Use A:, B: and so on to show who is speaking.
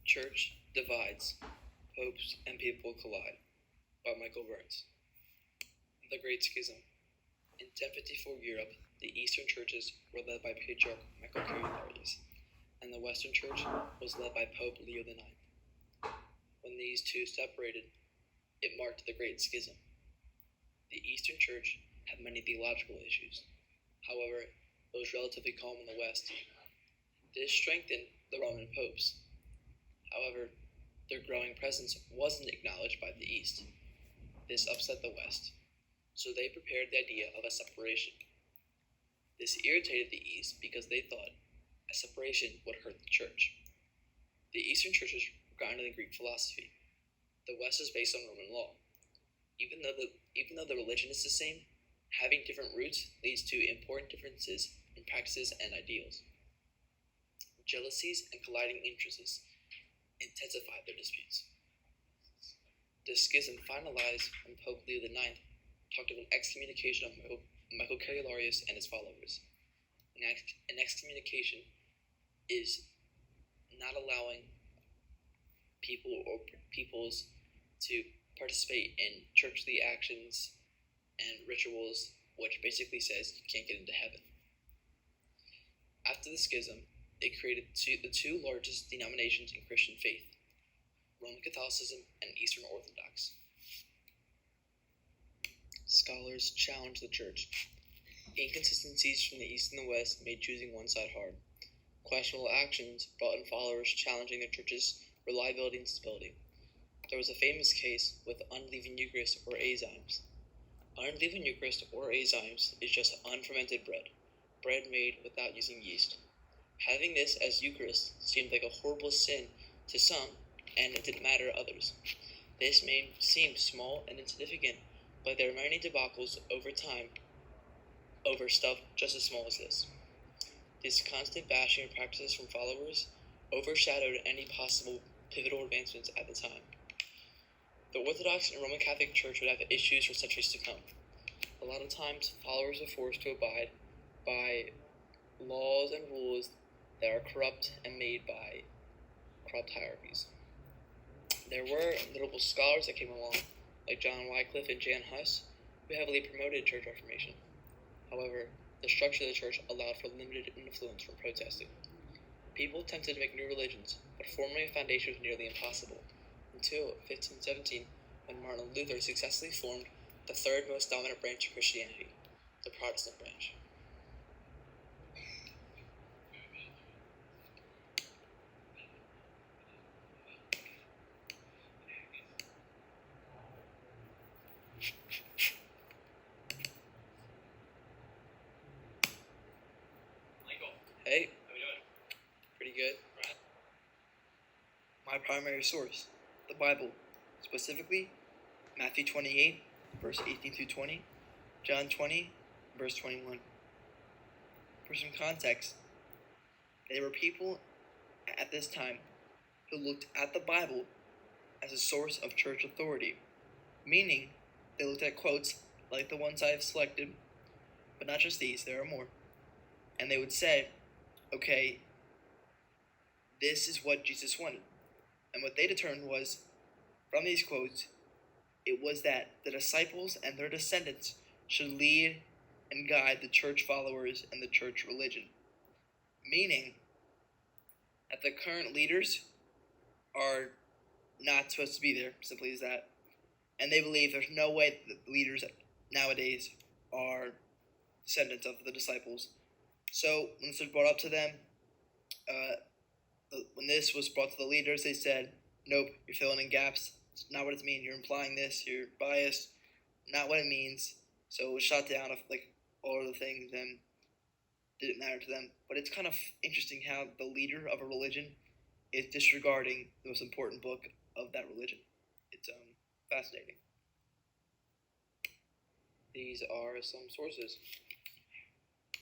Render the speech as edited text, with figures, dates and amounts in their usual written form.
A: Church Divides, Popes and People Collide by Michael Burns. The Great Schism. In 1054 Europe, the Eastern churches were led by Patriarch Michael Kohl, and the Western Church was led by Pope Leo IX. When these two separated, it marked the Great Schism. The Eastern Church had many theological issues. However, it was relatively calm in the West. This strengthened the Roman popes. However, their growing presence wasn't acknowledged by the East. This upset the West, so they prepared the idea of a separation. This irritated the East because they thought a separation would hurt the Church. The Eastern churches were grounded in Greek philosophy. The West is based on Roman law. Even though the religion is the same, having different roots leads to important differences in practices and ideals. Jealousies and colliding interests intensified their disputes. The schism finalized when Pope Leo IX talked of an excommunication of Michael Kohl and his followers. An excommunication is not allowing people or peoples to participate in churchly actions and rituals, which basically says you can't get into heaven. After the schism, it created the two largest denominations in Christian faith, Roman Catholicism and Eastern Orthodox. Scholars challenged the Church. Inconsistencies from the East and the West made choosing one side hard. Questionable actions brought in followers challenging the Church's reliability and stability. There was a famous case with unleavened Eucharist or azymes. Unleavened Eucharist or azymes is just unfermented bread made without using yeast. Having this as Eucharist seemed like a horrible sin to some, and it didn't matter to others. This may seem small and insignificant, but there are many debacles over time over stuff just as small as this. This constant bashing of practices from followers overshadowed any possible pivotal advancements at the time. The Orthodox and Roman Catholic Church would have issues for centuries to come. A lot of times, followers are forced to abide by laws and rules that are corrupt and made by corrupt hierarchies. There were notable scholars that came along, like John Wycliffe and Jan Hus, who heavily promoted church reformation. However, the structure of the church allowed for limited influence from protesting. People attempted to make new religions, but forming a foundation was nearly impossible, until 1517, when Martin Luther successfully formed the third most dominant branch of Christianity, the Protestant branch. Hey, how we doing? Pretty good. My primary source, the Bible, specifically Matthew 28, verse 18 through 20, John 20, verse 21. For some context, there were people at this time who looked at the Bible as a source of church authority, meaning they looked at quotes like the ones I have selected, but not just these, there are more, and they would say, okay, this is what Jesus wanted. And what they determined was, from these quotes, it was that the disciples and their descendants should lead and guide the church followers and the church religion. Meaning that the current leaders are not supposed to be there, simply as that. And they believe there's no way that the leaders nowadays are descendants of the disciples. So when this was brought up to them, when this was brought to the leaders, they said, nope, you're filling in gaps. It's not what it means. You're implying this. You're biased. Not what it means. So it was shot down of like all of the things and didn't matter to them. But it's kind of interesting how the leader of a religion is disregarding the most important book of that religion. It's fascinating. These are some sources.